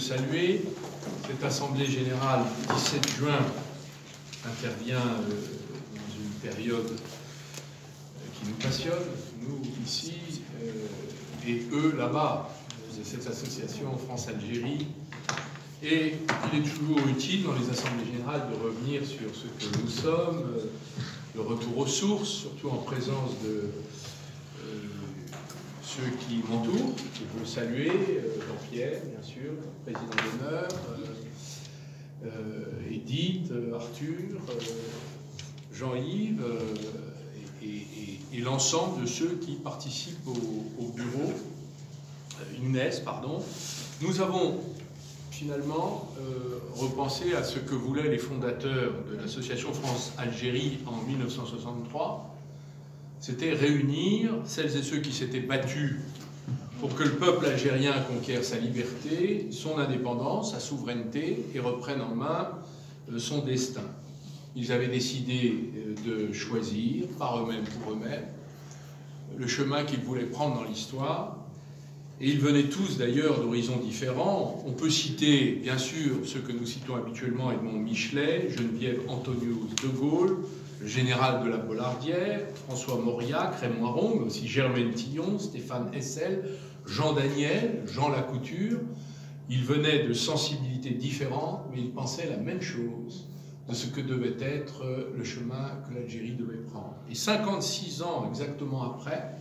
Saluer. Cette Assemblée générale du 17 juin intervient dans une période qui nous passionne, nous ici et eux là-bas, de cette association France-Algérie. Et il est toujours utile dans les Assemblées générales de revenir sur ce que nous sommes, le retour aux sources, surtout en présence de ceux qui m'entourent, que je veux saluer, Jean-Pierre, bien sûr, président d'honneur, Edith, Arthur, Jean-Yves et l'ensemble de ceux qui participent au bureau, Inès, pardon. Nous avons finalement repensé à ce que voulaient les fondateurs de l'association France-Algérie en 1963. C'était réunir celles et ceux qui s'étaient battus pour que le peuple algérien conquiert sa liberté, son indépendance, sa souveraineté et reprenne en main son destin. Ils avaient décidé de choisir, par eux-mêmes pour eux-mêmes, le chemin qu'ils voulaient prendre dans l'histoire. Et ils venaient tous d'ailleurs d'horizons différents. On peut citer, bien sûr, ceux que nous citons habituellement, Edmond Michelet, Geneviève Antonius de Gaulle, le général de la Bollardière, François Mauriac, Raymond Aron, mais aussi Germaine Tillon, Stéphane Hessel, Jean Daniel, Jean Lacouture. Ils venaient de sensibilités différentes, mais ils pensaient la même chose de ce que devait être le chemin que l'Algérie devait prendre. Et 56 ans exactement après,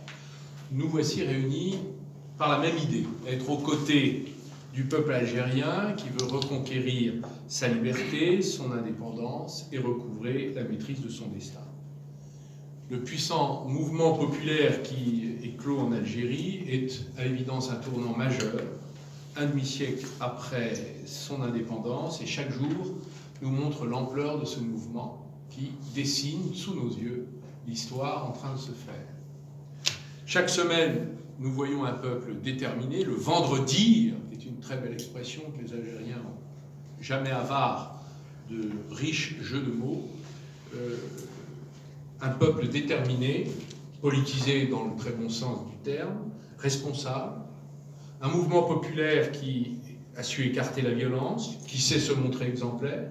nous voici réunis par la même idée, être aux côtés du peuple algérien qui veut reconquérir sa liberté, son indépendance et recouvrer la maîtrise de son destin. Le puissant mouvement populaire qui éclot en Algérie est à l'évidence un tournant majeur, un demi-siècle après son indépendance, et chaque jour nous montre l'ampleur de ce mouvement qui dessine sous nos yeux l'histoire en train de se faire. Chaque semaine, nous voyons un peuple déterminé, le vendredi, qui est une très belle expression que les Algériens n'ont jamais avare de riches jeux de mots, un peuple déterminé, politisé dans le très bon sens du terme, responsable, un mouvement populaire qui a su écarter la violence, qui sait se montrer exemplaire.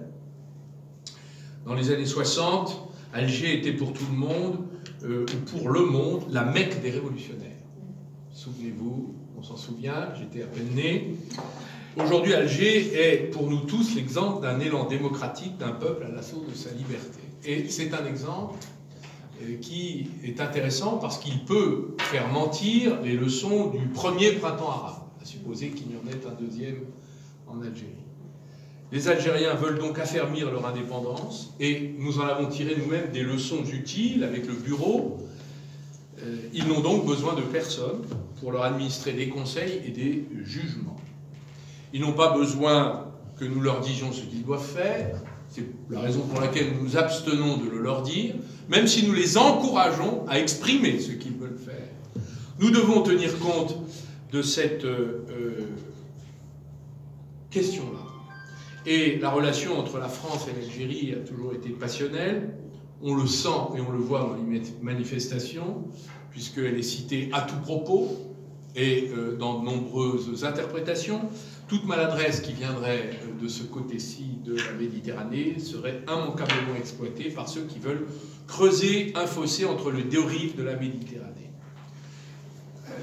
Dans les années 60, Alger était pour tout le monde, ou pour le monde, la Mecque des révolutionnaires. Souvenez-vous, on s'en souvient, j'étais à peine né. Aujourd'hui, Alger est pour nous tous l'exemple d'un élan démocratique d'un peuple à l'assaut de sa liberté. Et c'est un exemple qui est intéressant parce qu'il peut faire mentir les leçons du premier printemps arabe, à supposer qu'il y en ait un deuxième en Algérie. Les Algériens veulent donc affermir leur indépendance et nous en avons tiré nous-mêmes des leçons utiles avec le bureau. Ils n'ont donc besoin de personne pour leur administrer des conseils et des jugements. Ils n'ont pas besoin que nous leur disions ce qu'ils doivent faire. C'est la raison pour laquelle nous nous abstenons de le leur dire, même si nous les encourageons à exprimer ce qu'ils veulent faire. Nous devons tenir compte de cette question-là. Et la relation entre la France et l'Algérie a toujours été passionnelle. On le sent et on le voit dans les manifestations, puisqu'elle est citée à tout propos et dans de nombreuses interprétations. Toute maladresse qui viendrait de ce côté-ci de la Méditerranée serait immanquablement exploitée par ceux qui veulent creuser un fossé entre les deux rives de la Méditerranée.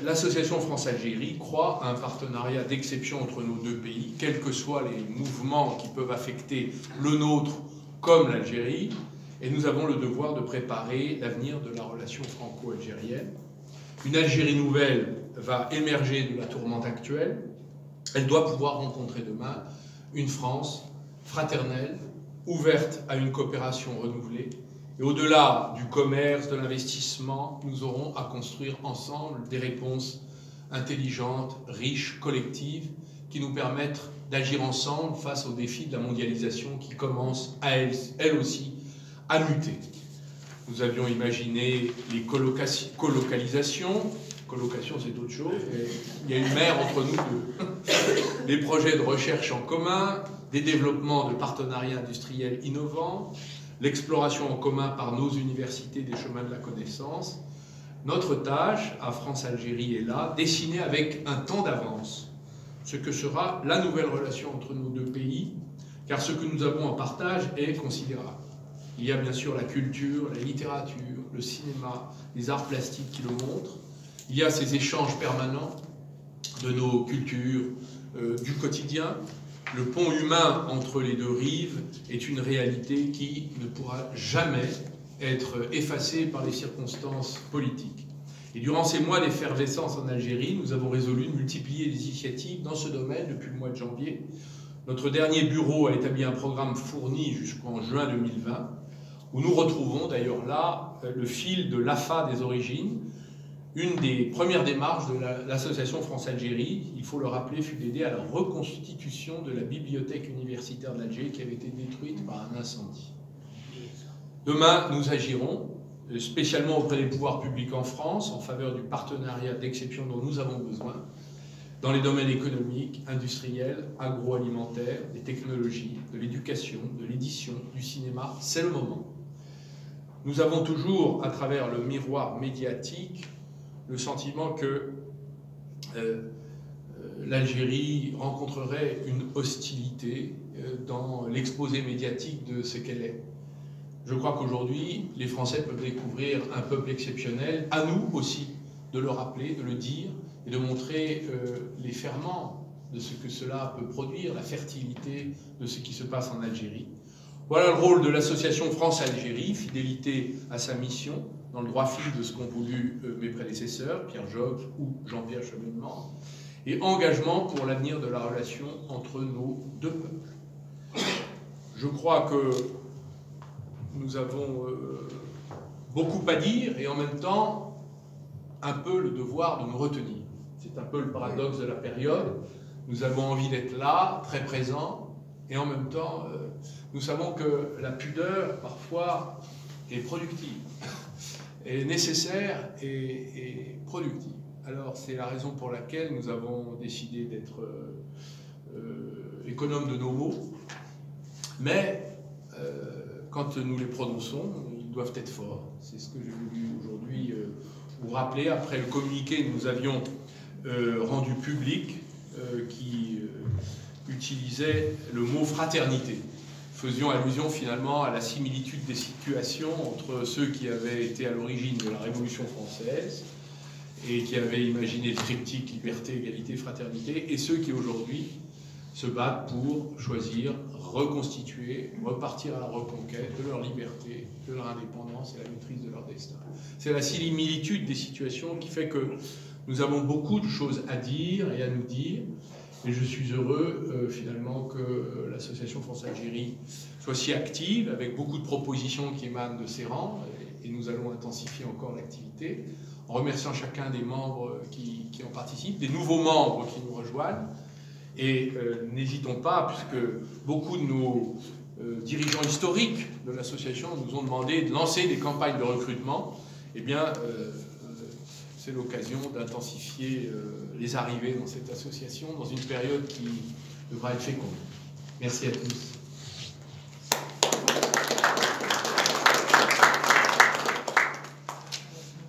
L'association France-Algérie croit à un partenariat d'exception entre nos deux pays, quels que soient les mouvements qui peuvent affecter le nôtre comme l'Algérie, et nous avons le devoir de préparer l'avenir de la relation franco-algérienne. Une Algérie nouvelle va émerger de la tourmente actuelle. Elle doit pouvoir rencontrer demain une France fraternelle, ouverte à une coopération renouvelée. Et au-delà du commerce, de l'investissement, nous aurons à construire ensemble des réponses intelligentes, riches, collectives, qui nous permettent d'agir ensemble face aux défis de la mondialisation qui commence à elle aussi à muter. Nous avions imaginé les colocalisations. Colocation, c'est autre chose. Il y a une mer entre nous deux. Les projets de recherche en commun, des développements de partenariats industriels innovants, l'exploration en commun par nos universités des chemins de la connaissance. Notre tâche à France-Algérie est là, dessinée avec un temps d'avance ce que sera la nouvelle relation entre nos deux pays, car ce que nous avons en partage est considérable. Il y a bien sûr la culture, la littérature, le cinéma, les arts plastiques qui le montrent. Il y a ces échanges permanents de nos cultures, du quotidien. Le pont humain entre les deux rives est une réalité qui ne pourra jamais être effacée par les circonstances politiques. Et durant ces mois d'effervescence en Algérie, nous avons résolu de multiplier les initiatives dans ce domaine depuis le mois de janvier. Notre dernier bureau a établi un programme fourni jusqu'en juin 2020, où nous retrouvons d'ailleurs là le fil de l'AFA des origines. Une des premières démarches de l'association France-Algérie, il faut le rappeler, fut d'aider à la reconstitution de la bibliothèque universitaire d'Alger qui avait été détruite par un incendie. Demain, nous agirons, spécialement auprès des pouvoirs publics en France, en faveur du partenariat d'exception dont nous avons besoin, dans les domaines économiques, industriels, agroalimentaires, des technologies, de l'éducation, de l'édition, du cinéma. C'est le moment. Nous avons toujours, à travers le miroir médiatique, le sentiment que l'Algérie rencontrerait une hostilité dans l'exposé médiatique de ce qu'elle est. Je crois qu'aujourd'hui, les Français peuvent découvrir un peuple exceptionnel, à nous aussi de le rappeler, de le dire, et de montrer les ferments de ce que cela peut produire, la fertilité de ce qui se passe en Algérie. Voilà le rôle de l'association France-Algérie, fidélité à sa mission, dans le droit fil de ce qu'ont voulu mes prédécesseurs, Pierre Joxe ou Jean-Pierre Chevènement, et engagement pour l'avenir de la relation entre nos deux peuples. Je crois que nous avons beaucoup à dire et en même temps un peu le devoir de nous retenir. C'est un peu le paradoxe de la période. Nous avons envie d'être là, très présents, et en même temps, nous savons que la pudeur, parfois, est productive, est nécessaire et productive. Alors, c'est la raison pour laquelle nous avons décidé d'être économes de nos mots, mais quand nous les prononçons, ils doivent être forts. C'est ce que j'ai voulu aujourd'hui vous rappeler après le communiqué que nous avions rendu public qui utilisait le mot fraternité. Faisions allusion finalement à la similitude des situations entre ceux qui avaient été à l'origine de la Révolution française et qui avaient imaginé le triptyque liberté, égalité, fraternité, et ceux qui aujourd'hui se battent pour choisir, reconstituer, repartir à la reconquête de leur liberté, de leur indépendance et la maîtrise de leur destin. C'est la similitude des situations qui fait que nous avons beaucoup de choses à dire et à nous dire, et je suis heureux finalement que l'association France-Algérie soit si active, avec beaucoup de propositions qui émanent de ses rangs, et nous allons intensifier encore l'activité, en remerciant chacun des membres qui en participent, des nouveaux membres qui nous rejoignent. Et n'hésitons pas, puisque beaucoup de nos dirigeants historiques de l'association nous ont demandé de lancer des campagnes de recrutement, eh bien, c'est l'occasion d'intensifier les arrivées dans cette association dans une période qui devra être féconde. Merci à tous.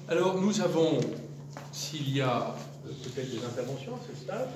Alors, nous avons, s'il y a peut-être des interventions à ce stade,